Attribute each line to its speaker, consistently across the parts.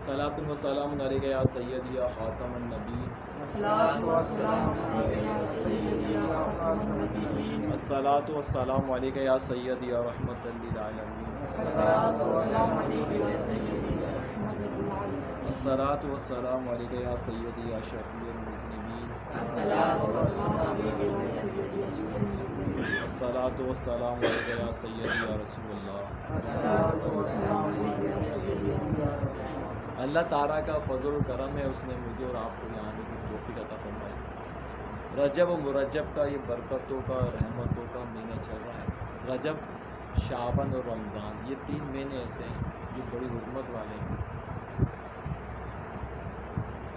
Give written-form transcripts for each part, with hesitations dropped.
Speaker 1: صلاۃ و سلام علیک یا سیدی یا خاتم النبی. الصلاۃ و سلام علیک یا سیدی یا رحمت للعالمین. الصلاۃ و سلام علیک یا سیدی یا شفیع المذنبین. الصلاۃ و سلام علیک یا سیدی یا رسول اللہ. اللہ تعالیٰ کا فضل و کرم ہے، اس نے مجھے اور آپ کو یہاں آنے کی توفیق عطا فرمائی. رجب و مرجب کا یہ برکتوں کا رحمتوں کا مہینہ چل رہا ہے. رجب، شعبان اور رمضان، یہ 3 مہینے ایسے ہیں جو بڑی حکمت والے ہیں.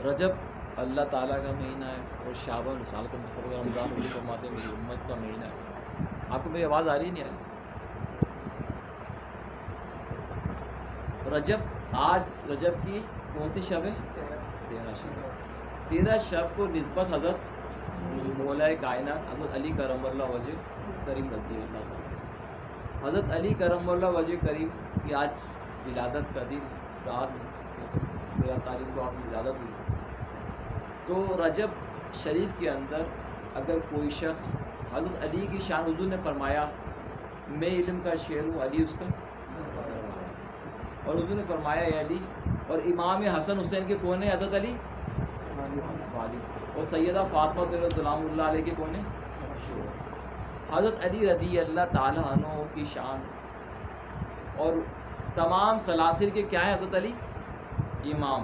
Speaker 1: رجب اللہ تعالیٰ کا مہینہ ہے اور شعبان رسالت مصطفیٰ، رمضان بھی فرماتے ہیں میری امت کا مہینہ ہے. آپ کو میری آواز آ رہی نہیں آئی؟ رجب، آج رجب کی کون سی شب ہے؟ 13 شب. 13 شب کو نسبت حضرت مولا کائنات حضرت علی کرم اللہ وجہ کریم رضی اللہ تعالیٰ سے. حضرت علی کرم اللہ وجہ کریم کی آج ولادت کا دن رات ہے، 13 تاریخ کو آپ کی ولادت ہوئی. تو رجب شریف کے اندر اگر کوئی شخص حضرت علی کی شان، حضور نے فرمایا میں علم کا شعر ہوں، علی اس کا، اور حضور نے فرمایا اے علی، اور امام حسن حسین کے کون ہیں؟ حضرت علی والد. اور سیدہ فاطمہ سلام اللہ علیہ کے کون ہیں؟ حضرت علی رضی اللہ تعالیٰ عنہ کی شان. اور تمام سلاسل کے کیا ہیں؟ حضرت علی امام،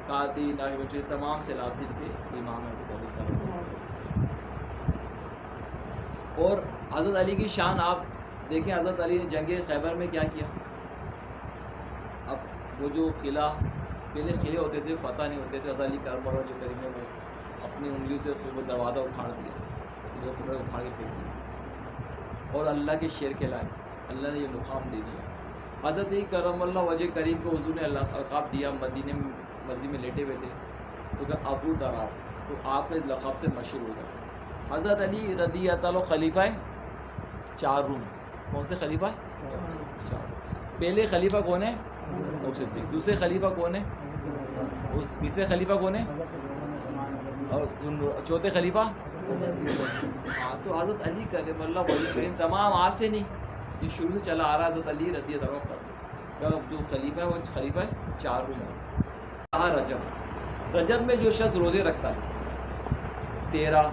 Speaker 1: قاضی، نائب، تمام سلاسل کے امام حضرت علی کا. اور حضرت علی کی شان آپ دیکھیں، حضرت علی نے جنگ خیبر میں کیا کیا. اب وہ جو قلعہ، پہلے قلعے ہوتے تھے فتح نہیں ہوتے تھے، حضرت علی کرم اللہ جو کریم نے وہ اپنی انگلیوں سے وہ دروازہ اکھاڑ دیا، وہ اکھاڑ کے پھینک دیا اور اللہ کے شعر کے لائے اللہ نے یہ مقام دے دیا. حضرت علی کرم اللہ وجہ کریم کو حضور نے اللہ لقب دیا. مدینے میں مسجد میں لیٹے ہوئے تھے تو کہ ابو دراب، تو آپ کے لقب سے مشہور ہو گئے. حضرت علی رضی اللہ تعالیٰ خلیفہ ہے 4 روم. کون سے خلیفہ ہے؟ 4. پہلے خلیفہ کون ہے؟ ابو صدیق. دوسرے خلیفہ کون ہے؟ تیسرے خلیفہ کون ہے؟ اور چوتھے خلیفہ. ہاں، تو حضرت علی کریم اللہ وجہ کریم تمام آج سے نہیں، یہ شروع سے چلا آ رہا ہے. حضرت علی رضی اللہ عنہ جو خلیفہ ہے وہ خلیفہ ہے 4 روم ہے. رجب میں جو شخص روزے رکھتا ہے 13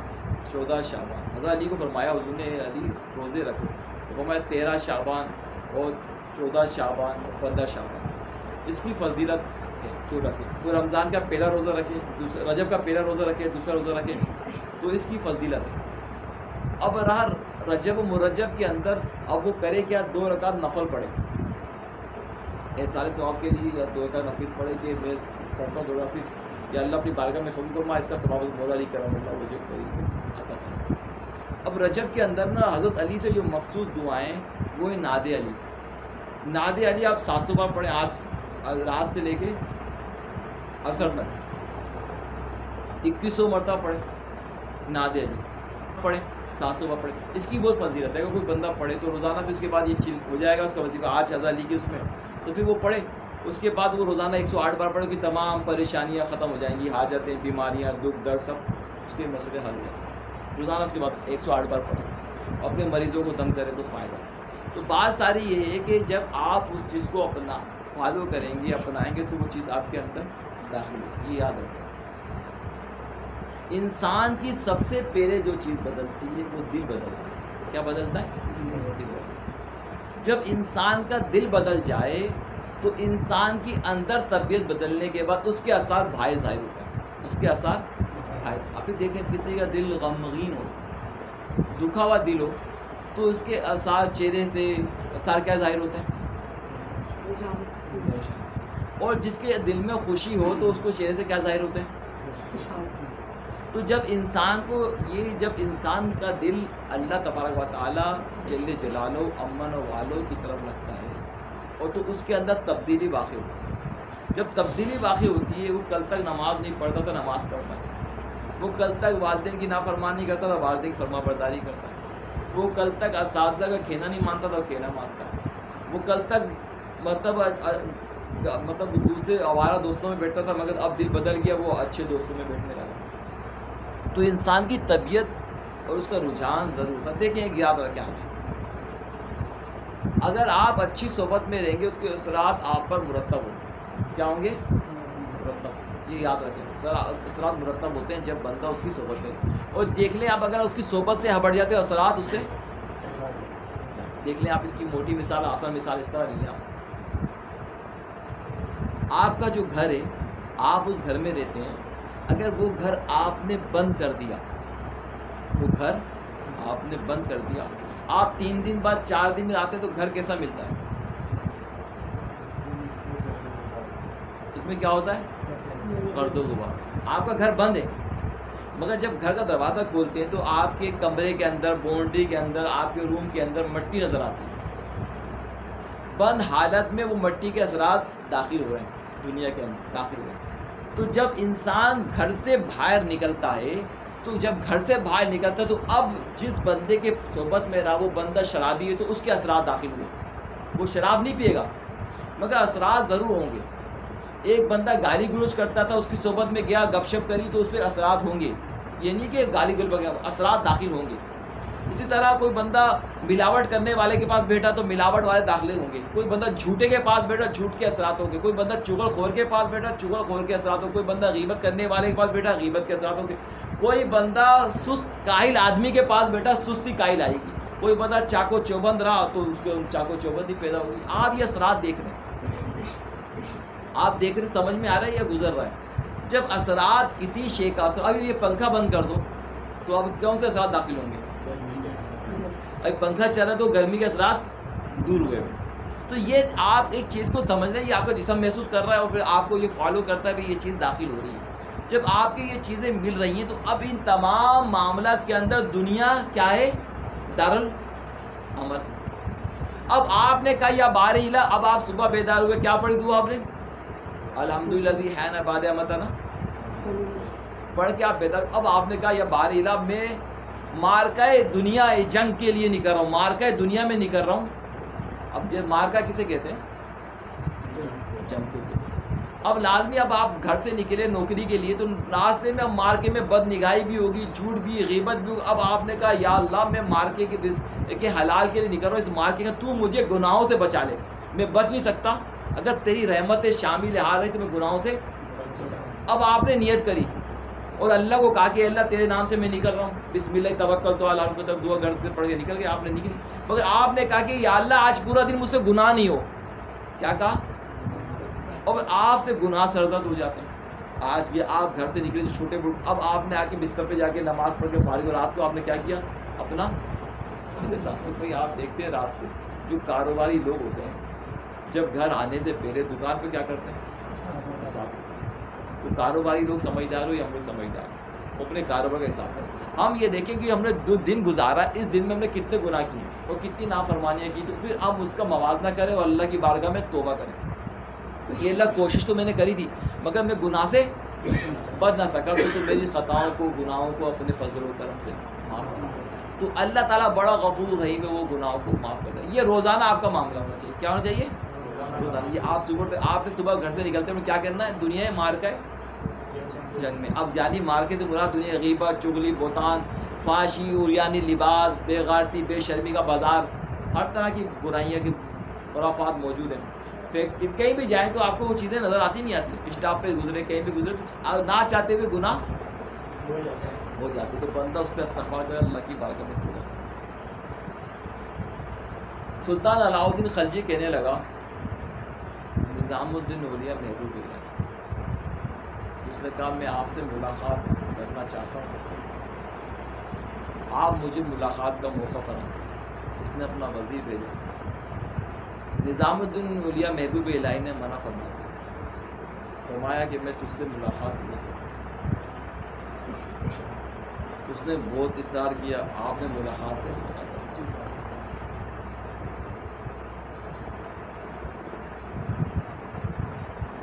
Speaker 1: 14 شعبان، حضرت علی کو فرمایا حضور نے علی روزے رکھو، تو فرمایا 13 شعبان اور 14 شعبان اور 15 شعبان اس کی فضیلت ہے جو رکھے. کوئی رمضان کا پہلا روزہ رکھے، رجب کا پہلا روزہ رکھے، دوسرا روزہ رکھے، تو اس کی فضیلت ہے. اب رہا رجب و مرجب کے اندر، اب وہ کرے کیا؟ 2 رکعت نفل پڑھے سارے ثواب کے لیے، یا 2 رکعت نفل پڑھے کہ میں پڑھتا ہوں 2 نفل، یا اللہ اپنی بارگاہ میں قبول فرما، اس کا ثواب مولا علی کرم اللہ وجہ کریم عطا فرما. اب رجب کے اندر نا حضرت علی سے جو مخصوص دعائیں وہ ہے ناد علی. ناد علی آپ 700 بار پڑھیں، آج رات سے لے کے عصر تک 2100 مرتبہ پڑھیں ناد علی، پڑھیں 700 بار پڑھیں. اس کی بہت فضیلت ہے. اگر کوئی بندہ پڑھے تو روزانہ پھر اس کے بعد یہ چل ہو جائے گا اس کا وظیفہ. آج حضرت علی کی اس میں تو پھر وہ پڑھے، اس کے بعد وہ روزانہ 108 بار پڑھے کہ تمام پریشانیاں ختم ہو جائیں گی، حاجتیں، بیماریاں، دکھ درد سب اس کے مسئلے حل ہیں. روزانہ اس کے بعد 108 بار پڑھیں، اپنے مریضوں کو دم کریں تو فائدہ. تو بات ساری یہ ہے کہ جب آپ اس چیز کو اپنا فالو کریں گے، اپنائیں گے، تو وہ چیز آپ کے اندر داخل ہوگی. یہ یاد رکھیں. انسان کی سب سے پہلے جو چیز بدلتی ہے وہ دل بدلتا ہے. کیا بدلتا ہے؟ دل بدلتا ہے. جب انسان کا دل بدل جائے تو انسان کی اندر طبیعت بدلنے کے بعد اس کے اثار باہر ظاہر ہوتا ہے. اس کے اثار باہر، آپ دیکھیں کسی کا دل غمگین ہو، دکھا ہوا دل ہو، تو اس کے اثار چہرے سے اثار کیا ظاہر ہوتے ہیں؟ اور جس کے دل میں خوشی ہو تو اس کو چہرے سے کیا ظاہر ہوتے ہیں؟ تو جب انسان کو جب انسان کا دل اللہ تبارک و تعالیٰ جل جلالہ امن و والو کی طرف لگتا ہے اور تو اس کے اندر تبدیلی واقع ہوتی ہے. جب تبدیلی واقع ہوتی ہے، وہ کل تک نماز نہیں پڑھتا تو نماز پڑھتا ہے، وہ کل تک والدین کی نافرمانی کرتا تھا والدین کی فرما برداری کرتا ہے، وہ کل تک اساتذہ کا کہنا نہیں مانتا تھا وہ کہنا مانتا ہے، وہ کل تک مطلب مطلب دوسرے آوارہ دوستوں میں بیٹھتا تھا، مگر اب دل بدل گیا، وہ اچھے دوستوں میں بیٹھنے لگا. تو انسان کی طبیعت اور اس کا رجحان ضرور تھا. دیکھیں ایک یاد رکھیں آج، اگر آپ اچھی صحبت میں رہیں گے اس کے اثرات آپ پر مرتب ہوں گے. کیا ہوں گے؟ مرتب. یہ یاد رکھیں، اثرات مرتب ہوتے ہیں جب بندہ اس کی صحبت میں. اور دیکھ لیں آپ اگر اس کی صحبت سے ہٹ جاتے ہیں اثرات اس سے. دیکھ لیں آپ اس کی موٹی مثال، آسان مثال اس طرح لیں. آپ کا جو گھر ہے، آپ اس گھر میں رہتے ہیں، اگر وہ گھر آپ نے بند کر دیا، وہ گھر آپ نے بند کر دیا، آپ 3 دن بعد 4 دن میں آتے تو گھر کیسا ملتا ہے؟ اس میں کیا ہوتا ہے؟ گرد و غبار. آپ کا گھر بند ہے، مگر جب گھر کا دروازہ کھولتے ہیں تو آپ کے کمرے کے اندر، باؤنڈری کے اندر، آپ کے روم کے اندر مٹی نظر آتی ہے. بند حالت میں وہ مٹی کے اثرات داخل ہو رہے ہیں دنیا کے اندر، داخل ہو رہے ہیں. تو جب انسان گھر سے باہر نکلتا ہے، تو جب گھر سے باہر نکلتا ہے تو اب جس بندے کے صحبت میں رہا وہ بندہ شرابی ہے تو اس کے اثرات داخل ہوئے. وہ شراب نہیں پیے گا مگر اثرات ضرور ہوں گے. ایک بندہ گالی گلوچ کرتا تھا، اس کی صحبت میں گیا، گپ شپ کری تو اس پہ اثرات ہوں گے. یہ نہیں کہ گالی گلوچ گیا، اثرات داخل ہوں گے. اسی طرح کوئی بندہ ملاوٹ کرنے والے کے پاس بیٹھا تو ملاوٹ والے داخلے ہوں گے. کوئی بندہ جھوٹے کے پاس بیٹھا، جھوٹ کے اثرات ہوں گے. کوئی بندہ چغل خور کے پاس بیٹھا، چغل خور کے اثرات ہوں گے. کوئی بندہ غیبت کرنے والے کے پاس بیٹھا، غیبت کے اثرات ہوں گے. کوئی بندہ سست کاہل آدمی کے پاس بیٹھا، سستی کاہل آئے گی. کوئی بندہ چاقو چوبند رہا تو اس کو چاقو چوبندی پیدا ہوگی. آپ یہ اثرات دیکھ رہے ہیں، آپ دیکھ رہے، سمجھ میں آ رہا ہے یا گزر رہا ہے؟ جب اثرات کسی شے کا اثر، ابھی یہ پنکھا بند کر دو تو اب کون سے اثرات داخل ہوں گے؟ ابھی پنکھا چل رہا ہے تو گرمی کے اثرات دور ہوئے. تو یہ آپ ایک چیز کو سمجھ رہے ہیں، یہ آپ کا جسم محسوس کر رہا ہے اور پھر آپ کو یہ فالو کرتا ہے کہ یہ چیز داخل ہو رہی ہے. جب آپ کی یہ چیزیں مل رہی ہیں تو اب ان تمام معاملات کے اندر دنیا کیا ہے؟ دارالعمل. اب آپ نے کہا یا بار الہ، اب آپ صبح بیدار ہوئے، کیا پڑھی دعا آپ نے؟ الحمدللہ الذی حین بعد اماتنا پڑھ کے آپ بیدار. اب آپ نے کہا یا بار الہ، میں مارکہ دنیا جنگ کے لیے نہیں کر رہا ہوں، مارکہ دنیا میں نہیں کر رہا ہوں. اب جو مارکہ کسے کہتے ہیں؟ جنگ کو کہتے ہیں. اب لازمی اب آپ گھر سے نکلے نوکری کے لیے تو راستے میں اب مارکے میں بد نگاہی بھی ہوگی، جھوٹ بھی، غیبت بھی ہوگی. اب آپ نے کہا یا اللہ میں مارکے کے رزق کے حلال کے لیے نکل رہا ہوں، اس مارکے کا تو مجھے گناہوں سے بچا لے. میں بچ نہیں سکتا، اگر تیری رحمت شامل حال رہی تو میں گناہوں سے. اب آپ نے نیت کری اور اللہ کو کہا کہ اللہ تیرے نام سے میں نکل رہا ہوں، بسم اللہ توکلت علی اللہ، طرف دعا گھر سے پڑھ کے نکل گئے. آپ نے نکلی، مگر آپ نے کہا کہ یا اللہ آج پورا دن مجھ سے گناہ نہیں ہو. کیا کہا؟ اور آپ سے گناہ سرزد ہو جاتے ہیں. آج یہ آپ گھر سے نکلے جو چھوٹے بڑے، اب آپ نے آ کے بستر پہ جا کے نماز پڑھ کے فارغ، اور رات کو آپ نے کیا کیا؟ اپنا بھائی آپ دیکھتے ہیں رات کو جو کاروباری لوگ ہوتے ہیں جب گھر آنے سے پہلے دکان پہ کیا کرتے ہیں؟ حساب. تو کاروباری لوگ سمجھدار ہو یا ہم لوگ سمجھدار ہو، اپنے کاروبار کا حساب کریں. ہم یہ دیکھیں کہ ہم نے جو دن گزارا، اس دن میں ہم نے کتنے گناہ کیے اور کتنی نافرمانیاں کی، تو پھر ہم اس کا موازنہ کریں اور اللہ کی بارگاہ میں توبہ کریں. یہ اللہ کوشش تو میں نے کری تھی مگر میں گناہ سے بچ نہ سکا، تو میری خطاؤں کو، گناہوں کو اپنے فضل و کرم سے معاف کرنا. تو اللہ تعالیٰ بڑا غفور رحیم ہے، وہ گناہوں کو معاف کرتا ہے. یہ روزانہ آپ کا معاملہ ہونا چاہیے. کیا ہونا چاہیے؟ روزانہ. یہ آپ نے صبح گھر سے نکلتے ہوئے کیا کرنا ہے؟ دنیا مارکہ جنگ میں. اب یعنی مارکے سے مراد دنیا غیبت، چغلی، بہتان، فحاشی، عریانی لباس، بے غیرتی، بے شرمی کا بازار، ہر طرح کی برائیاں کی خرافات موجود ہیں. کہیں بھی جائیں تو آپ کو وہ چیزیں نظر آتی نہیں آتی. اسٹاپ پہ گزرے، کہیں بھی گزرے تو نہ چاہتے ہوئے گناہ ہو جاتے، تو بندہ اس پہ استغفار کرے، اللہ کی بارگاہ میں پورا. سلطان علاء الدین خلجی کہنے لگا نظام الدین اولیاء محبوب اللہ، اس نے کہا میں آپ سے ملاقات کرنا چاہتا ہوں، آپ مجھے ملاقات کا موقع فرمائیں. اس نے اپنا وزیر بھیجا. نظام الدین اولیاء محبوب الہی نے منع فرمایا کہ میں تجھ سے ملاقات نہیں کروں. اس نے بہت اصرار کیا، آپ نے ملاقات سے منع کر.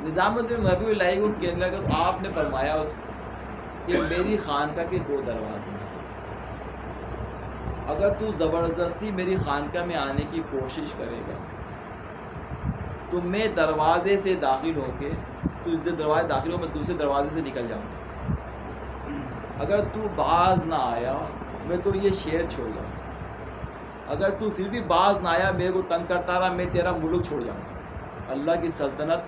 Speaker 1: نظام الدین محبوب الہی کو کہنے لگا تو آپ نے فرمایا کہ میری خانقاہ کے 2 دروازے ہیں، اگر تو زبردستی میری خانقاہ میں آنے کی کوشش کرے گا تو میں دروازے سے داخل ہو کے تو اس دروازے داخل ہو میں دوسرے دروازے سے نکل جاؤں گا. اگر تو باز نہ آیا میں تو یہ شہر چھوڑ جاؤں گا. اگر تو پھر بھی باز نہ آیا میرے کو تنگ کرتا رہا میں تیرا ملک چھوڑ جاؤں گا. اللہ کی سلطنت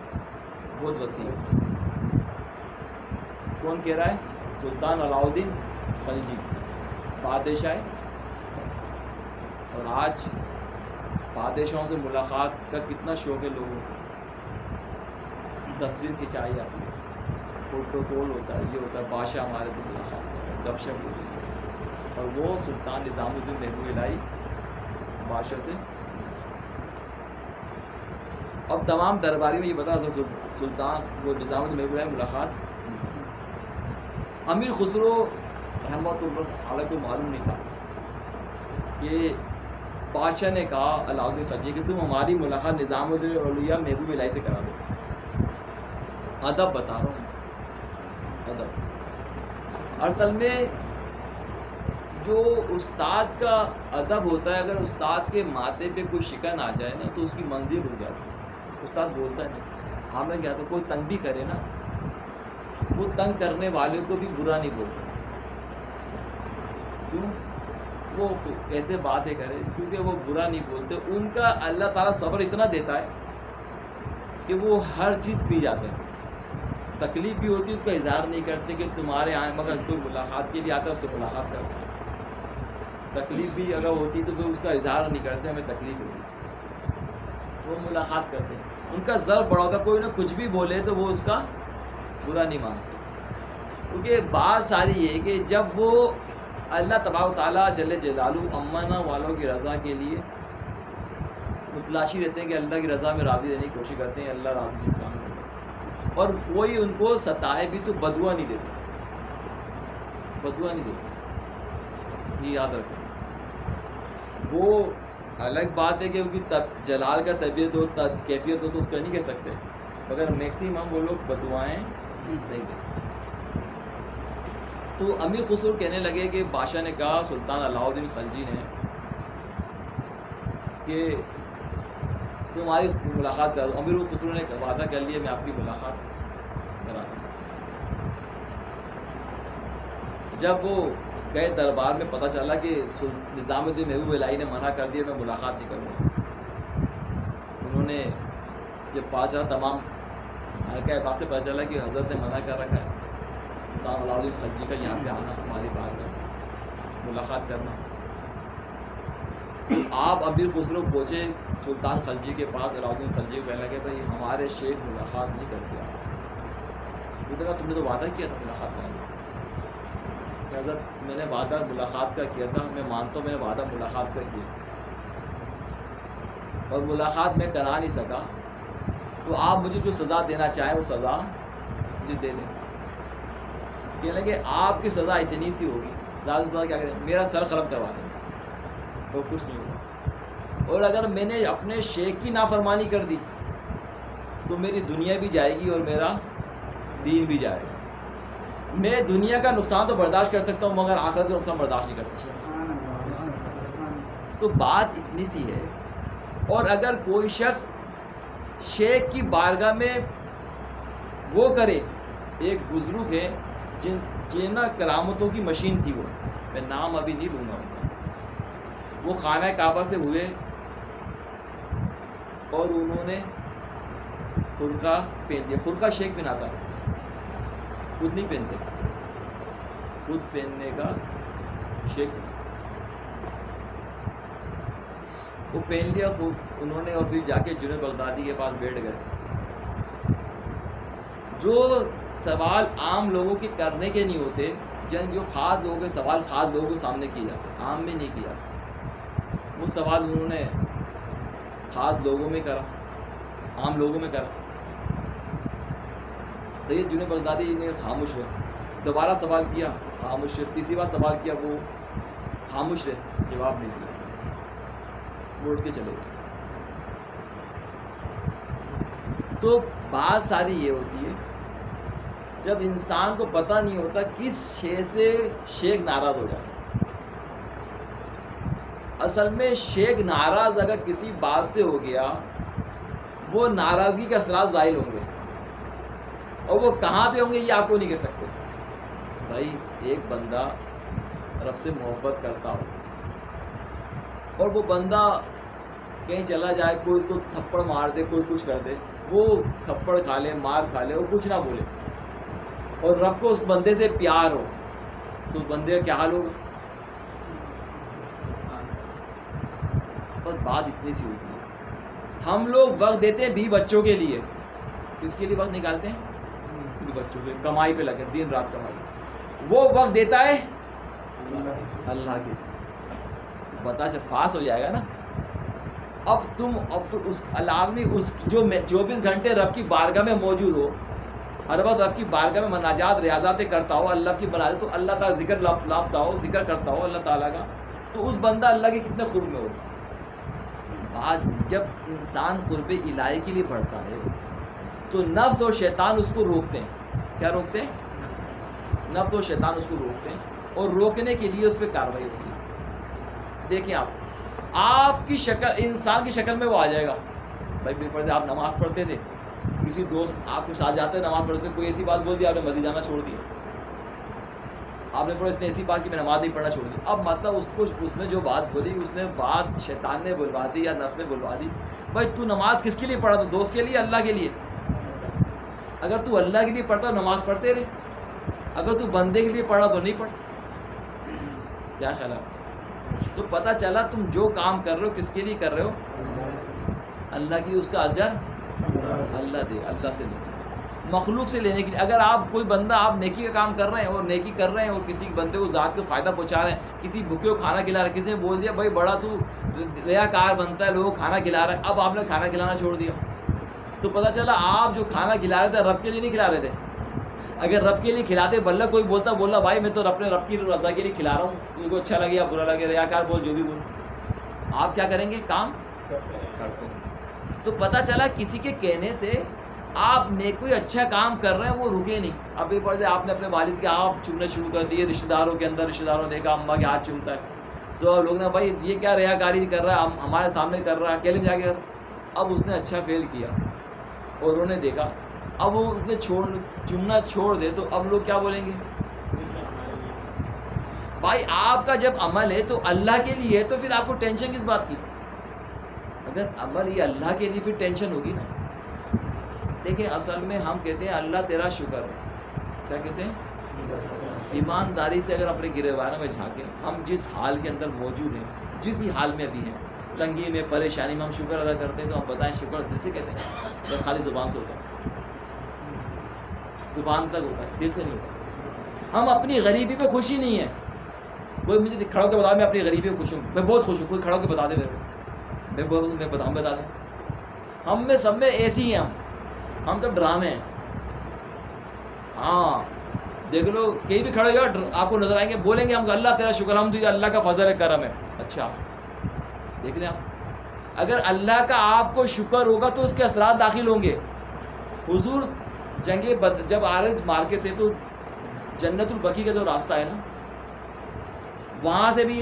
Speaker 1: بہت وسیع ہے. کون کہہ رہا ہے؟ سلطان علاء الدین خلجی بادشاہ ہے. اور آج بادشاہوں سے ملاقات کا کتنا شوق ہے لوگوں کو. تصویر کھنچائی جاتی ہے, پروٹوکول ہوتا ہے, یہ ہوتا ہے بادشاہ ہمارے سے ملاقات کر رہے ہیں, گپ شپ ہوتی ہے. اور وہ سلطان نظام الدین محبوب الہی بادشاہ سے. اب تمام درباری میں یہ بتا سلطان وہ نظام الدین محبوب الہی ملاقات. امیر خسرو رحمۃ اللہ علیہ کو معلوم نہیں تھا کہ بادشاہ نے کہا علاء الدین خلجی کہ تم ہماری ملاقات نظام الدین اولیاء محبوب الہی سے کرا دو. ادب بتا رہا ہوں, ادب. اصل میں جو استاد کا ادب ہوتا ہے, اگر استاد کے ماتھے پہ کوئی شکن آ جائے نا تو اس کی منزل رک جاتی ہے. استاد بولتا ہے نہیں, ہمیں کیا تو کوئی تنگ بھی کرے نا وہ تنگ کرنے والے کو بھی برا نہیں بولتا. کیوں؟ وہ کیسے باتیں کرے, کیونکہ وہ برا نہیں بولتے. ان کا اللہ تعالیٰ صبر اتنا دیتا ہے کہ وہ ہر چیز پی جاتے ہیں. تکلیف بھی ہوتی ہے اس کا اظہار نہیں کرتے کہ تمہارے یہاں مگر کوئی ملاقات کے لیے آتا ہے اس سے ملاقات کرتے ہیں. تکلیف بھی اگر ہوتی تو پھر اس کا اظہار نہیں کرتے ہمیں تکلیف ہوگی, وہ ملاقات کرتے ہیں. ان کا ضرب بڑا ہوتا, کوئی نہ کچھ بھی بولے تو وہ اس کا برا نہیں مانتے. کیونکہ بات ساری یہ ہے کہ جب وہ اللہ تبارک و تعالیٰ جل جلالہ امانہ والوں کی رضا کے لیے متلاشی رہتے ہیں کہ اللہ کی رضا میں راضی رہنے کی کوشش کرتے ہیں, اللہ راضی جس کام کرتے ہیں, اور کوئی ان کو ستائے بھی تو بدعا نہیں دیتے, بدعا نہیں دیتے. یہ یاد رکھیں. وہ الگ بات ہے کہ ان کی جلال کا طبیعت ہو کیفیت ہو تو اس کا نہیں کہہ سکتے, مگر میکسیمم وہ لوگ بدعائیں نہیں دیتے. تو امیر خسرو کہنے لگے کہ بادشاہ نے کہا سلطان علاء الدین خلجی نے کہ تمہاری ملاقات کرا دو. امیر خسرو نے وعدہ کر لیا میں آپ کی ملاقات کرا دوں. جب وہ گئے دربار میں پتہ چلا کہ نظام الدین محبوب الہی نے منع کر دیا میں ملاقات نہیں کروں گا. انہوں نے جب پتہ چلا تمام حلقہ احباب سے پتہ چلا کہ حضرت نے منع کر رکھا ہے سلطان علاء الدین خلجی کا یہاں پہ آنا, ہماری بات میں ملاقات کرنا. آپ امیر خسرو پہنچے سلطان خلجی کے پاس. علاء الدین خلجی کو کہنے لگے بھائی ہمارے شیخ ملاقات نہیں کرتے آپ سے. وہ کہا تم نے تو وعدہ کیا تھا ملاقات کرنے کا. حضرت میں نے وعدہ ملاقات کا کیا تھا, میں مانتا ہوں میں نے وعدہ ملاقات کا کیا اور ملاقات میں کرا نہیں سکا, تو آپ مجھے جو سزا دینا چاہیں وہ سزا مجھے دے دیں. کہنے لگے آپ کی سزا اتنی سی ہوگی, زیادہ سے زیادہ کیا کریں, میرا سر قلم کروا دیں اور کچھ نہیں ہوگا. اور اگر میں نے اپنے شیخ کی نافرمانی کر دی تو میری دنیا بھی جائے گی اور میرا دین بھی جائے گا. میں دنیا کا نقصان تو برداشت کر سکتا ہوں مگر آخرت کا نقصان برداشت نہیں کر سکتا. تو بات اتنی سی ہے. اور اگر کوئی شخص شیخ کی بارگاہ میں وہ کرے, ایک بزرگ ہے جن کرامتوں کی مشین تھی, وہ میں نام ابھی نہیں لوں گا, وہ خانہ کعبہ سے ہوئے اور انہوں نے خرقہ پہن لیا. خرقہ شیخ پہناتا, خود نہیں پہنتے, خود پہننے کا شیخ وہ پہن لیا خود انہوں نے, اور پھر جا کے جنید بغدادی کے پاس بیٹھ گئے. جو سوال عام لوگوں کے کرنے کے نہیں ہوتے, جو خاص لوگوں کے سوال خاص لوگوں کے سامنے کیے جاتے, عام میں نہیں کیا. وہ سوال انہوں نے خاص لوگوں میں کرا, عام لوگوں میں کرا. سید جنید بغدادی نے خاموش ہوئے, دوبارہ سوال کیا خاموش رہے, تیسری بار سوال کیا وہ خاموش رہے, جواب نہیں دیا, وہ اٹھ کے چلے گئے. تو بات ساری یہ ہوتی ہے جب انسان کو پتہ نہیں ہوتا کس شے سے شیخ ناراض ہو جائے. اصل میں شیخ ناراض اگر کسی بات سے ہو گیا وہ ناراضگی کے اثرات ظاہر ہوں گے، اور وہ کہاں پہ ہوں گے یہ آپ کو نہیں کہہ سکتے. بھائی ایک بندہ رب سے محبت کرتا ہو اور وہ بندہ کہیں چلا جائے، کوئی کو تھپڑ مار دے، کوئی کچھ کر دے، وہ تھپڑ کھا لے، مار کھا لے، اور کچھ نہ بولے، اور رب کو اس بندے سے پیار ہو، تو اس بندے کا کیا حال ہوگا؟ بس بات اتنی سی ہوتی ہے. ہم لوگ وقت دیتے ہیں 20 بچوں کے لیے. کس کے لیے وقت نکالتے ہیں؟ 20 بچوں کے کمائی پہ لگے، دن رات کمائی. وہ وقت دیتا ہے اللہ کے لیے. پتا چل فاس ہو جائے گا نا. اب تو اس علاوہ اس جو 24 گھنٹے رب کی بارگاہ میں موجود ہو، ہر وقت رب کی بارگاہ میں مناجات ریاضاتیں کرتا ہو، اللہ کی بنا تو اللہ تعالیٰ ذکر لابتا ہو، ذکر کرتا ہو اللہ تعالیٰ کا، تو اس بندہ اللہ کے کتنے قرب میں ہوگا. بعد جب انسان قرب الہی کے لیے بڑھتا ہے تو نفس اور شیطان اس کو روکتے ہیں. کیا روکتے ہیں؟ نفس اور شیطان اس کو روکتے ہیں، اور روکنے کے لیے اس پہ کارروائی ہوتی ہے. دیکھیں آپ کی شکل، انسان کی شکل میں وہ آ جائے گا. بھائی بے پردے آپ نماز پڑھتے تھے، کسی دوست آپ کے ساتھ جاتے نماز پڑھتے، کوئی ایسی بات بول دی آپ نے مسجد جانا چھوڑ دیا. آپ نے پڑھا اس نے ایسی بات کی میں نماز نہیں پڑھنا چھوڑ دی. اب مطلب اس نے جو بات بولی، اس نے بات شیطان نے بلوا دی یا نفس نے بلوا دی. بھائی تو نماز کس کے لیے پڑھا؟ تو دوست کے لیے، اللہ کے لیے. اگر تو اللہ کے لیے پڑھتا تو نماز پڑھتے رہے، اگر تو بندے کے لیے پڑھا تو نہیں پڑھ. کیا خیال ہے؟ تو پتہ چلا تم جو کام کر رہے ہو کس کے لیے کر رہے ہو؟ اللہ کی. اس کا اجر اللہ دے، اللہ سے نہیں، مخلوق سے لینے کے لیے. اگر آپ کوئی بندہ آپ نیکی کا کام کر رہے ہیں اور نیکی کر رہے ہیں اور کسی بندے کو ذات کو فائدہ پہنچا رہے ہیں، کسی بھوکے کو کھانا کھلا رہے ہیں، کسی نے بول دیا بھائی بڑا تو ریاکار بنتا ہے، لوگوں کو کھانا کھلا رہا ہے، اب آپ نے کھانا کھلانا چھوڑ دیا، تو پتہ چلا آپ جو کھانا کھلا رہے تھے رب کے لیے نہیں کھلا رہے تھے. اگر رب کے لیے کھلاتے بلّہ کوئی بولا بھائی میں تو رب کی رضا کے لیے کھلا رہا ہوں، ان کو اچھا لگے یا برا لگے، ریاکار بول جو بھی بول، آپ کیا کریں گے؟ کام کرتے ہیں. تو پتہ چلا کسی کے کہنے سے آپ نے کوئی اچھا کام کر رہے ہیں وہ رکے نہیں. اب یہ پڑھتے آپ نے اپنے والد کے آپ چومنے شروع کر دیے، رشتہ داروں کے اندر، رشتہ داروں نے دیکھا اماں کے ہاتھ چومتا ہے، تو لوگ نے بھائی یہ کیا ریاکاری کر رہا ہے، ہمارے سامنے کر رہا ہے، اکیلے جا کے. اب اس نے اچھا فیل کیا اور انہوں نے دیکھا، اب وہ اس نے چومنا چھوڑ دے تو اب لوگ کیا بولیں گے؟ بھائی آپ کا جب عمل ہے تو اللہ کے لیے ہے، تو پھر آپ کو ٹینشن کس بات کی؟ اگر عمل یہ اللہ کے لیے پھر ٹینشن ہوگی نا. دیکھیں اصل میں ہم کہتے ہیں اللہ تیرا شکر ہے. کیا کہتے ہیں؟ ایمانداری سے اگر اپنے گریبانوں میں جھانکیں، ہم جس حال کے اندر موجود ہیں، جس ہی حال میں ابھی ہیں، تنگی میں، پریشانی میں، ہم شکر ادا کرتے ہیں، تو ہم بتائیں شکر دل سے کہتے ہیں بس خالی زبان سے ہوتا ہے؟ زبان تک ہوتا ہے، دل سے نہیں ہوتا. ہم اپنی غریبی پہ خوشی نہیں ہے. کوئی مجھے کھڑا ہو کے بتا میں اپنی غریبی پہ خوش ہوں، میں بہت خوش ہوں، کوئی کھڑا ہو کے بتا دے میرے کو، میں بتا دیں. ہم میں سب میں ایسی ہی ہیں، ہم سب ڈرامے ہیں. ہاں دیکھ لو کہیں بھی کھڑے ہو آپ کو نظر آئیں گے، بولیں گے ہم اللہ تیرا شکر، الحمدللہ اللہ کا فضل ہے، کرم ہے. اچھا دیکھ لیں آپ، اگر اللہ کا آپ کو شکر ہوگا تو اس کے اثرات داخل ہوں گے. حضور جب آ رہے مارکے سے تو جنت البقیع کا جو راستہ ہے نا، وہاں سے بھی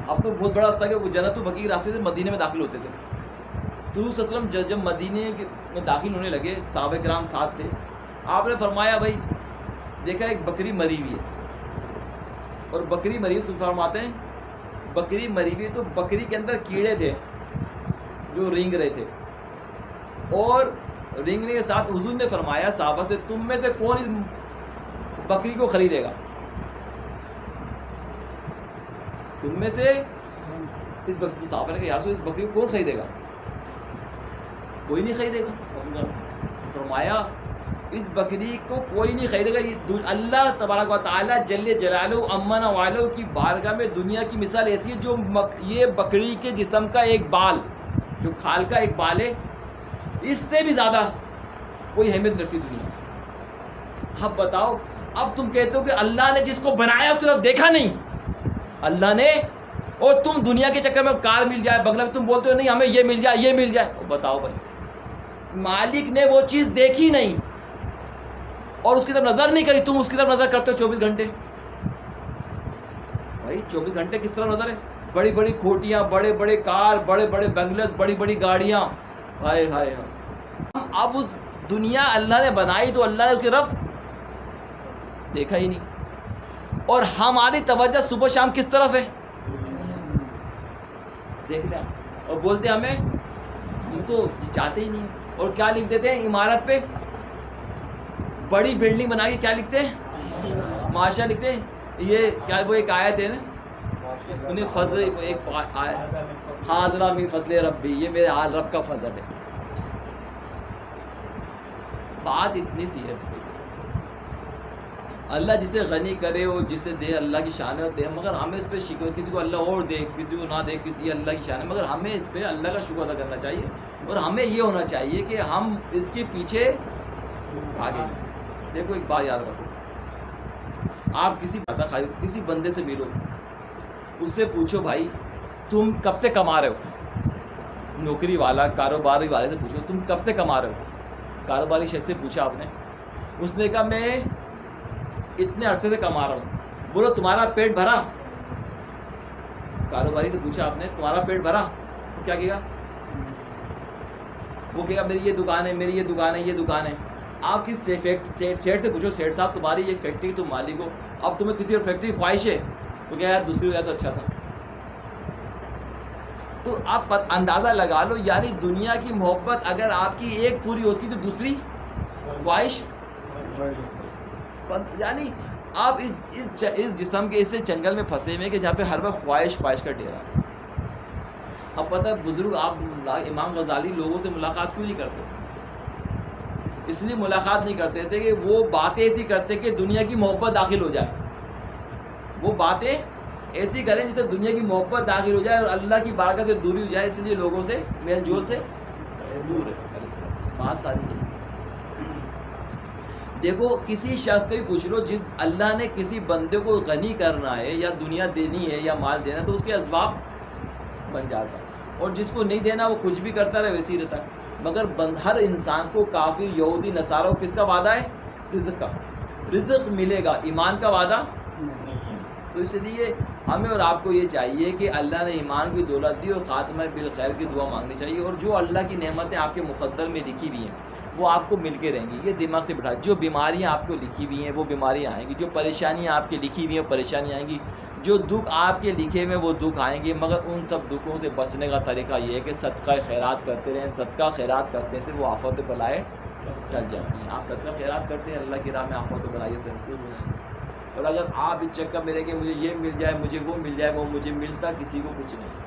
Speaker 1: اب تو بہت بڑا راستہ ہے کہ وہ جنت البقیع کے راستے سے مدینے میں داخل ہوتے تھے. تو صلی اللہ علیہ وسلم جب مدینے میں داخل ہونے لگے، صحابہ کرام ساتھ تھے، آپ نے فرمایا بھائی دیکھا ایک بکری مری ہوئی ہے، اور بکری مری ہوئی فرماتے ہیں بکری مری ہوئی، تو بکری کے اندر کیڑے تھے جو رینگ رہے تھے، اور رینگنے کے ساتھ حضور نے فرمایا صحابہ سے تم میں سے کون اس بکری کو خریدے گا؟ تم میں سے اس بکری، تو صحابہ نے کہا یا رسول اس بکری کو کون خریدے گا؟ کوئی نہیں خریدے گا. فرمایا اس بکری کو کوئی نہیں خریدے گا. یہ اللہ تبارک و تعالیٰ جل جلالہ امن والوں کی بارگاہ میں دنیا کی مثال ایسی ہے جو یہ بکری کے جسم کا ایک بال، جو کھال کا ایک بال ہے، اس سے بھی زیادہ کوئی اہمیت رکھتی دنیا. اب بتاؤ، اب تم کہتے ہو کہ اللہ نے جس کو بنایا اس کی طرف دیکھا نہیں اللہ نے، اور تم دنیا کے چکر میں کار مل جائے، بنگلہ میں تم بولتے ہو نہیں ہمیں یہ مل جائے، یہ مل جائے. بتاؤ بھائی، مالک نے وہ چیز دیکھی نہیں اور اس کی طرف نظر نہیں کری، تم اس کی طرف نظر کرتے ہو 24 گھنٹے. بھائی 24 گھنٹے کس طرح نظر ہے؟ بڑی بڑی کھوٹیاں، بڑے بڑے کار، بڑے بڑے بنگلز، بڑی بڑی گاڑیاں، ہائے ہائے ہائے. اب اس دنیا اللہ نے بنائی تو اللہ نے اس کی طرف دیکھا ہی نہیں، اور ہماری توجہ صبح شام کس طرف ہے؟ دیکھ لیں، اور بولتے ہمیں ہم تو چاہتے ہی نہیں، اور کیا لکھ دیتے ہیں عمارت پہ، بڑی بلڈنگ بنا کے کیا لکھتے ہیں؟ معاشرہ لکھتے ہیں. یہ کیا وہ ایک آیت ہے نا، انہیں فضل ایک حاضرہ من فضل ربی، یہ میرے رب کا فضل ہے. بات اتنی سی ہے، اللہ جسے غنی کرے اور جسے دے اللہ کی شان ہے دے، مگر ہمیں اس پہ شکر، کسی کو اللہ اور دے کسی کو نہ دے، کسی اللہ کی شان ہے، مگر ہمیں اس پہ اللہ کا شکر ادا کرنا چاہیے، اور ہمیں یہ ہونا چاہیے کہ ہم اس کے پیچھے بھاگیں. دیکھو ایک بات یاد رکھو، آپ کسی بندے سے ملو، اس سے پوچھو بھائی تم کب سے کما رہے ہو، نوکری والا کاروباری والے سے پوچھو تم کب سے کما رہے ہو. کاروباری شخص سے پوچھا آپ نے، اس نے کہا میں اتنے عرصے سے کما رہا ہوں. بولو تمہارا پیٹ بھرا؟ کاروباری سے پوچھا آپ نے تمہارا پیٹ بھرا؟ کیا کہے گا؟ وہ کہے گا میری یہ دکان ہے، میری یہ دکان ہے، یہ دکان ہے. آپ کسی سیٹ سے پوچھو سیٹ صاحب تمہاری یہ فیکٹری تم مالک ہو، اب تمہیں کسی اور فیکٹری خواہش ہے؟ تو کیا یار دوسری ہو جائے تو اچھا تھا. تو آپ اندازہ لگا لو، یعنی دنیا کی محبت اگر آپ کی ایک پوری ہوتی تو دوسری خواہش، یعنی آپ اس جسم کے اس جنگل میں پھنسے ہوئے کہ جہاں پہ ہر وقت خواہش کا ڈیرا ہے. اب پتہ ہے بزرگ آپ امام غزالی لوگوں سے ملاقات کیوں نہیں کرتے؟ اس لیے ملاقات نہیں کرتے تھے کہ وہ باتیں ایسی کرتے کہ دنیا کی محبت داخل ہو جائے، وہ باتیں ایسی کریں جس سے دنیا کی محبت داخل ہو جائے اور اللہ کی بارگاہ سے دوری ہو جائے، اس لیے لوگوں سے میل جول سے دور ہے. بات ساری ہے. دیکھو کسی شخص کو بھی پوچھ لو، جس اللہ نے کسی بندے کو غنی کرنا ہے یا دنیا دینی ہے یا مال دینا ہے تو اس کے اسباب بن جاتا ہے، اور جس کو نہیں دینا وہ کچھ بھی کرتا رہے ویسے ہی رہتا ہے. مگر ہر انسان کو کافر یہودی نصارہ کس کا وعدہ ہے؟ رزق کا. رزق ملے گا، ایمان کا وعدہ. تو اس لیے ہمیں اور آپ کو یہ چاہیے کہ اللہ نے ایمان کی دولت دی اور خاتمہ بالخیر کی دعا مانگنی چاہیے، اور جو اللہ کی نعمتیں آپ کے مقدر میں لکھی ہوئی ہیں وہ آپ کو مل کے رہیں گی. یہ دماغ سے بٹھا، جو بیماریاں آپ کو لکھی ہوئی ہیں وہ بیماریاں آئیں گی، جو پریشانیاں آپ کی لکھی ہوئی ہیں پریشانیاں آئیں گی، جو دکھ آپ کے لکھے ہوئے وہ دکھ آئیں گے. مگر ان سب دکھوں سے بچنے کا طریقہ یہ ہے کہ صدقہ خیرات کرتے رہیں. صدقہ خیرات کرنے سے وہ آفت بلائے ٹل جاتی ہیں. آپ صدقہ خیرات کرتے ہیں اللہ کی راہ میں آفت بلائے سے محفوظ ہو جائیں گے. اور اگر آپ اس چکر میں رہیں کہ مجھے یہ مل جائے، مجھے وہ مل جائے، وہ مجھے ملتا کسی کو کچھ نہیں.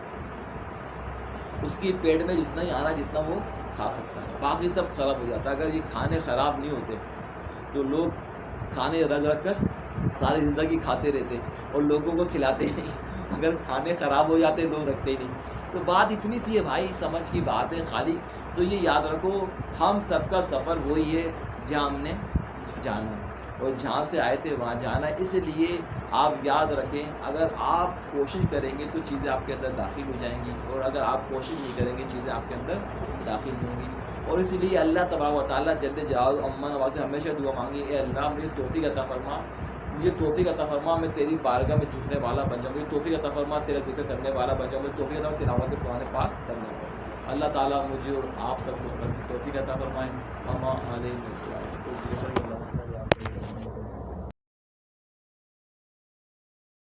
Speaker 1: اس کی پیٹ میں جتنا ہی آنا جتنا وہ کھا سکتا ہے، باقی سب خراب ہو جاتا ہے. اگر یہ کھانے خراب نہیں ہوتے تو لوگ کھانے رکھ کر ساری زندگی کھاتے رہتے اور لوگوں کو کھلاتے نہیں. اگر کھانے خراب ہو جاتے لوگ رکھتے ہی نہیں. تو بات اتنی سی ہے بھائی، سمجھ کی بات ہے خالی. تو یہ یاد رکھو ہم سب کا سفر وہی ہے جہاں ہم نے جانا ہے، اور جہاں سے آئے تھے وہاں جانا ہے. اس لیے آپ یاد رکھیں اگر آپ کوشش کریں گے تو چیزیں آپ کے اندر داخل ہو جائیں گی، اور اگر آپ کوشش نہیں کریں گے چیزیں آپ کے اندر داخل نہیں ہوں گی. اور اس لیے اللہ تبارک و تعالیٰ جل جلالہ امن نواز سے ہمیشہ دعا مانگی، اے اللہ مجھے توفیق عطا فرما، مجھے توفیق عطا فرما، میں تیری بارگاہ میں جھکنے والا بن جاؤں، مجھے توفیق عطا فرما تیرا ذکر کرنے والا بن جاؤں، مجھے توفیق عطا فرما تلاوت قرآن پاک کرنے والا. اللہ تعالیٰ مجھے اور آپ سب کو توفیق عطا فرمائیں.